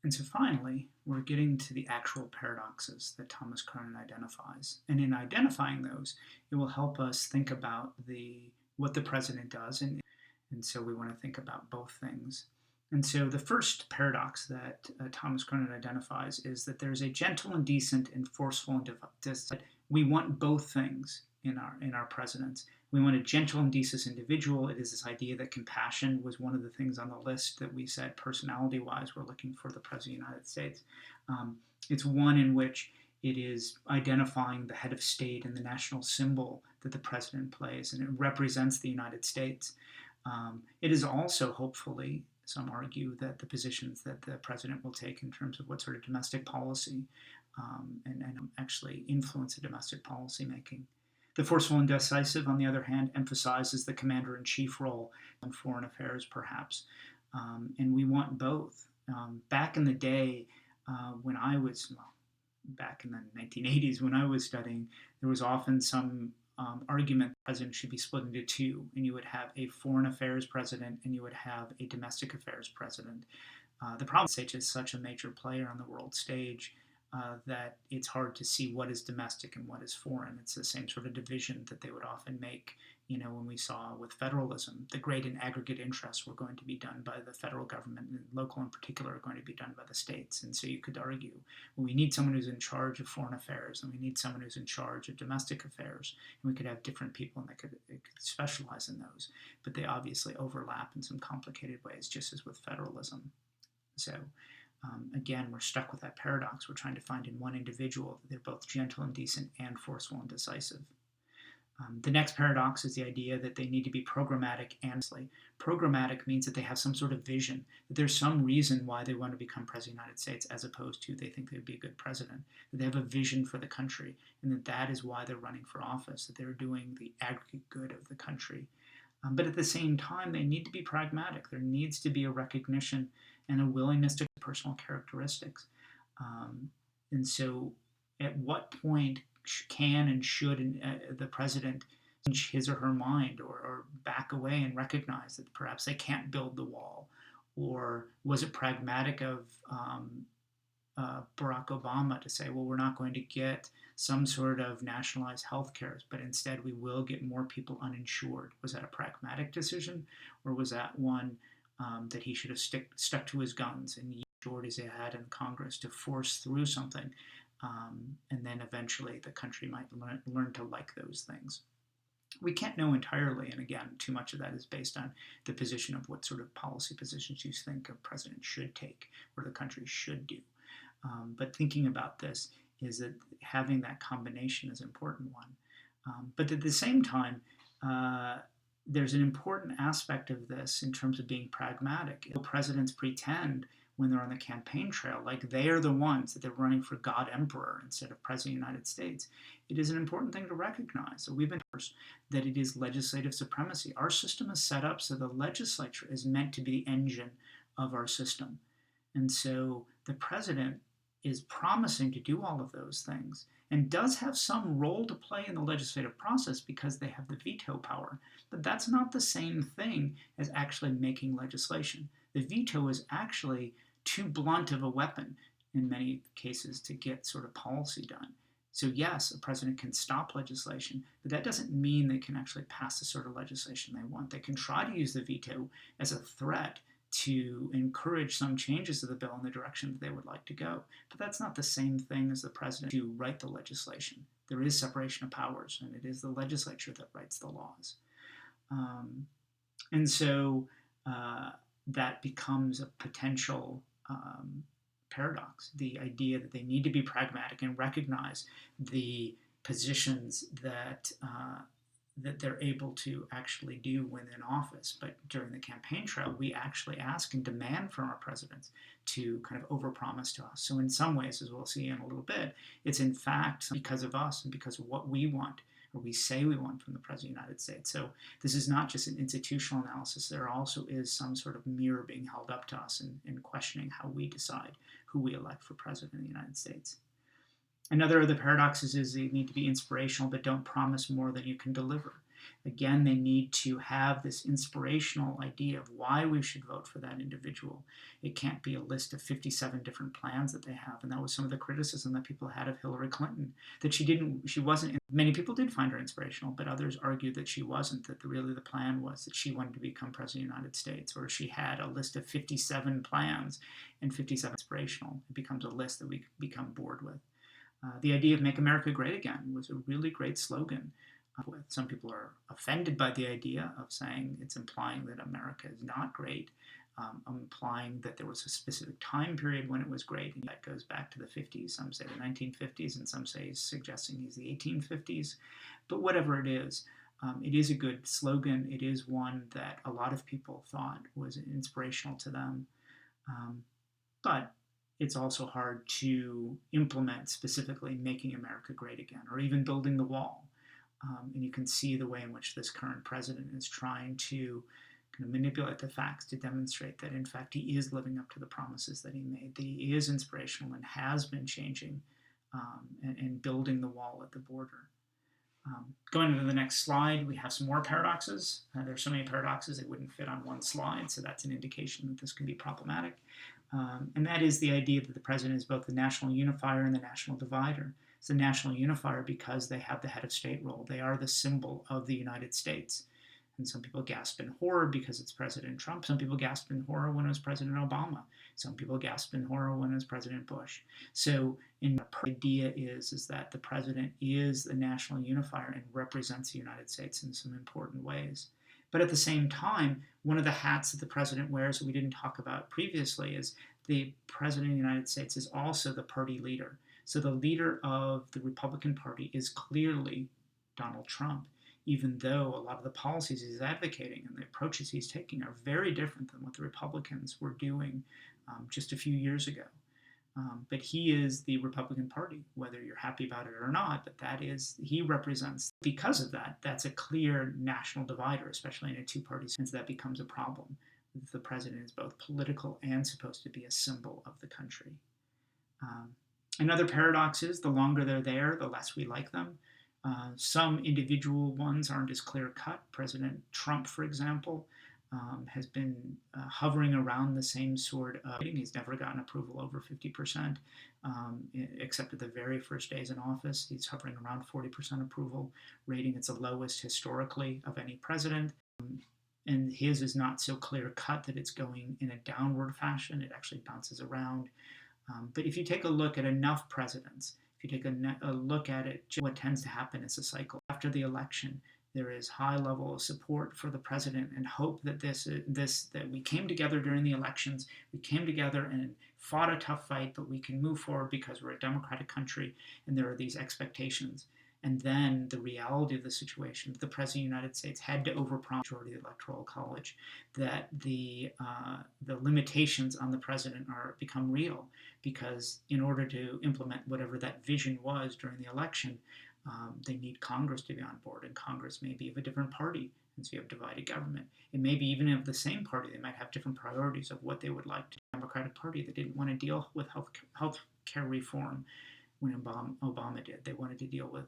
And so finally, we're getting to the actual paradoxes that Thomas Cronin identifies. And in identifying those, it will help us think about what the president does. And so we want to think about both things. And so the first paradox that Thomas Cronin identifies is that there's a gentle and decent and forceful and decisive. We want both things in our presidents. We want a gentle and decent individual. It is this idea that compassion was one of the things on the list that we said personality-wise we're looking for the President of the United States. It's one in which it is identifying the head of state and the national symbol that the president plays, and it represents the United States. It is also, hopefully, some argue that the positions that the president will take in terms of what sort of domestic policy and actually influence the domestic policy making. The forceful and decisive, on the other hand, emphasizes the commander-in-chief role in foreign affairs, perhaps. And we want both. Back in the day, when I was, well, back in the 1980s, when I was studying, there was often some argument the president should be split into two, and you would have a foreign affairs president and you would have a domestic affairs president. The problem is such a major player on the world stage that it's hard to see what is domestic and what is foreign. It's the same sort of division that they would often make, when we saw with federalism. The great and aggregate interests were going to be done by the federal government, and local in particular are going to be done by the states. And so you could argue, well, we need someone who's in charge of foreign affairs, and we need someone who's in charge of domestic affairs, and we could have different people, and they could specialize in those. But they obviously overlap in some complicated ways, just as with federalism. So again, we're stuck with that paradox. We're trying to find in one individual that they're both gentle and decent and forceful and decisive. The next paradox is the idea that they need to be programmatic and programmatic means that they have some sort of vision, that there's some reason why they want to become president of the United States as opposed to they think they would be a good president, that they have a vision for the country, and that is why they're running for office, that they're doing the aggregate good of the country. But at the same time, they need to be pragmatic. There needs to be a recognition and a willingness to personal characteristics. And so at what point can and should the president change his or her mind or back away and recognize that perhaps they can't build the wall? Or was it pragmatic of Barack Obama to say, well, we're not going to get some sort of nationalized health care, but instead we will get more people uninsured? Was that a pragmatic decision, or was that one that he should have stuck to his guns and used majorities they had in Congress to force through something, and then eventually the country might learn to like those things? We can't know entirely, and again, too much of that is based on the position of what sort of policy positions you think a president should take or the country should do. But thinking about this is that having that combination is an important one. But at the same time, there's an important aspect of this in terms of being pragmatic. Presidents pretend when they're on the campaign trail like they are the ones that they're running for God Emperor instead of President of the United States. It is an important thing to recognize. So we've been told that it is legislative supremacy. Our system is set up so the legislature is meant to be the engine of our system. And so the president is promising to do all of those things and does have some role to play in the legislative process because they have the veto power. But that's not the same thing as actually making legislation. The veto is actually too blunt of a weapon in many cases to get sort of policy done. So yes, a president can stop legislation, but that doesn't mean they can actually pass the sort of legislation they want. They can try to use the veto as a threat to encourage some changes to the bill in the direction that they would like to go. But that's not the same thing as the president to write the legislation. There is separation of powers, and it is the legislature that writes the laws. And so that becomes a potential paradox, the idea that they need to be pragmatic and recognize the positions that that they're able to actually do when in office. But during the campaign trail, we actually ask and demand from our presidents to kind of overpromise to us. So in some ways, as we'll see in a little bit, it's in fact because of us and because of what we want or we say we want from the President of the United States. So this is not just an institutional analysis. There also is some sort of mirror being held up to us in questioning how we decide who we elect for President of the United States. Another of the paradoxes is you need to be inspirational, but don't promise more than you can deliver. Again, they need to have this inspirational idea of why we should vote for that individual. It can't be a list of 57 different plans that they have. And that was some of the criticism that people had of Hillary Clinton, that she wasn't, many people did find her inspirational, but others argued that she wasn't, that really the plan was that she wanted to become president of the United States, or she had a list of 57 plans and 57 inspirational. It becomes a list that we become bored with. The idea of Make America Great Again was a really great slogan. Some people are offended by the idea of saying it's implying that America is not great, implying that there was a specific time period when it was great, and that goes back to the 50s. Some say the 1950s, and some say suggesting he's the 1850s. But whatever it is a good slogan. It is one that a lot of people thought was inspirational to them. But it's also hard to implement specifically Making America Great Again, or even building the wall. And you can see the way in which this current president is trying to kind of manipulate the facts to demonstrate that, in fact, he is living up to the promises that he made, that he is inspirational and has been changing and building the wall at the border. Going to the next slide, we have some more paradoxes. There are so many paradoxes they wouldn't fit on one slide, so that's an indication that this can be problematic. And that is the idea that the president is both the national unifier and the national divider. It's the national unifier because they have the head of state role. They are the symbol of the United States. And some people gasp in horror because it's President Trump. Some people gasp in horror when it was President Obama. Some people gasp in horror when it was President Bush. So the idea is that the president is the national unifier and represents the United States in some important ways. But at the same time, one of the hats that the president wears that we didn't talk about previously is the president of the United States is also the party leader. So the leader of the Republican Party is clearly Donald Trump, even though a lot of the policies he's advocating and the approaches he's taking are very different than what the Republicans were doing just a few years ago. But he is the Republican Party, whether you're happy about it or not, but he represents, because of that, that's a clear national divider, especially in a two-party sense. That becomes a problem. The president is both political and supposed to be a symbol of the country. Another paradox is the longer they're there, the less we like them. Some individual ones aren't as clear-cut. President Trump, for example, has been hovering around the same sort of rating. He's never gotten approval over 50%, except at the very first days in office. He's hovering around 40% approval rating. It's the lowest historically of any president. And his is not so clear-cut that it's going in a downward fashion. It actually bounces around. But if you take a look at enough presidents, if you take a look at it, what tends to happen is a cycle. After the election, there is high level of support for the president and hope that that we came together during the elections, we came together and fought a tough fight, but we can move forward because we're a democratic country and there are these expectations. And then the reality of the situation, the President of the United States had to overpromise the majority of the Electoral College, that the limitations on the president become real, because in order to implement whatever that vision was during the election, they need Congress to be on board, and Congress may be of a different party, and so you have divided government. It may be even of the same party. They might have different priorities of what they would like to do. The Democratic Party that didn't want to deal with health care reform when Obama did. They wanted to deal with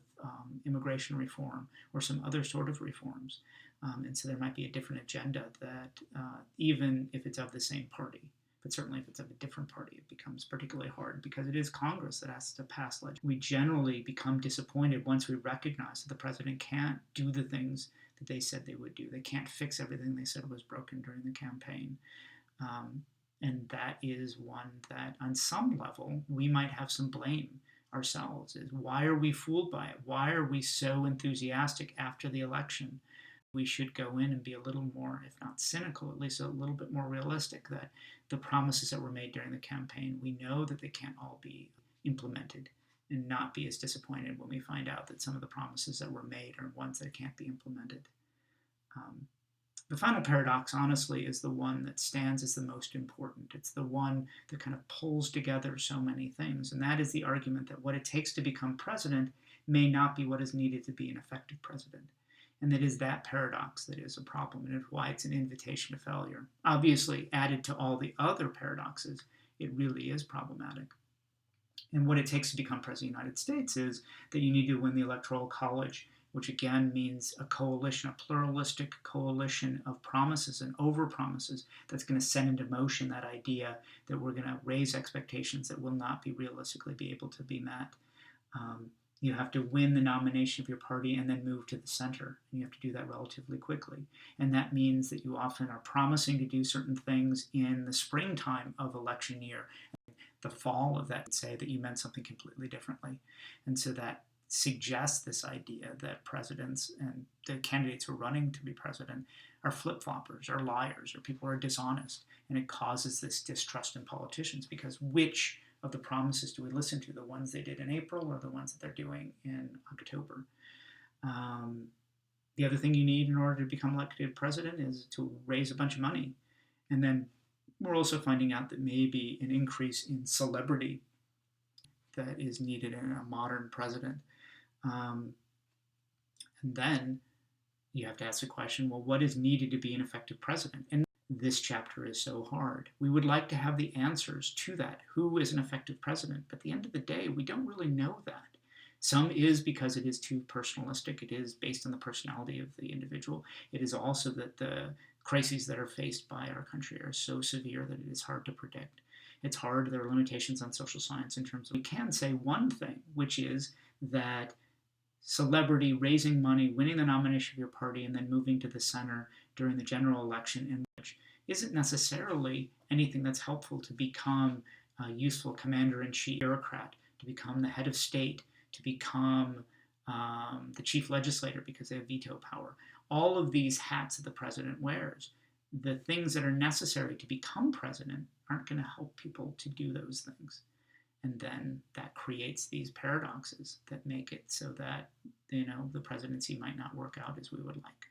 immigration reform or some other sort of reforms. And so there might be a different agenda that even if it's of the same party, but certainly if it's of a different party, it becomes particularly hard because it is Congress that has to pass legislation. We generally become disappointed once we recognize that the president can't do the things that they said they would do. They can't fix everything they said was broken during the campaign. And that is one that on some level we might have some blame ourselves. Is why are we fooled by it? Why are we so enthusiastic after the election? We should go in and be a little more, if not cynical, at least a little bit more realistic, that the promises that were made during the campaign, we know that they can't all be implemented, and not be as disappointed when we find out that some of the promises that were made are ones that can't be implemented. The final paradox, honestly, is the one that stands as the most important. It's the one that kind of pulls together so many things, and that is the argument that what it takes to become president may not be what is needed to be an effective president. And that is that paradox that is a problem, and it's why it's an invitation to failure. Obviously, added to all the other paradoxes, it really is problematic. And what it takes to become president of the United States is that you need to win the Electoral College which again means a coalition, a pluralistic coalition of promises and over promises that's going to set into motion that idea that we're going to raise expectations that will not be realistically be able to be met. You have to win the nomination of your party and then move to the center. And you have to do that relatively quickly. And that means that you often are promising to do certain things in the springtime of election year. The fall of that, say that you meant something completely differently. And so that suggests this idea that presidents and the candidates who are running to be president are flip-floppers, or liars, or people who are dishonest. And it causes this distrust in politicians, because which of the promises do we listen to? The ones they did in April or the ones that they're doing in October? The other thing you need in order to become elected president is to raise a bunch of money. And then we're also finding out that maybe an increase in celebrity that is needed in a modern president. And then you have to ask the question, well, what is needed to be an effective president? And this chapter is so hard. We would like to have the answers to that. Who is an effective president? But at the end of the day, we don't really know that. Some is because it is too personalistic. It is based on the personality of the individual. It is also that the crises that are faced by our country are so severe that it is hard to predict. It's hard. There are limitations on social science in terms of, we can say one thing, which is that celebrity, raising money, winning the nomination of your party, and then moving to the center during the general election, in which isn't necessarily anything that's helpful to become a useful commander-in-chief bureaucrat, to become the head of state, to become the chief legislator because they have veto power. All of these hats that the president wears, the things that are necessary to become president aren't going to help people to do those things. And then that creates these paradoxes that make it so that, the presidency might not work out as we would like.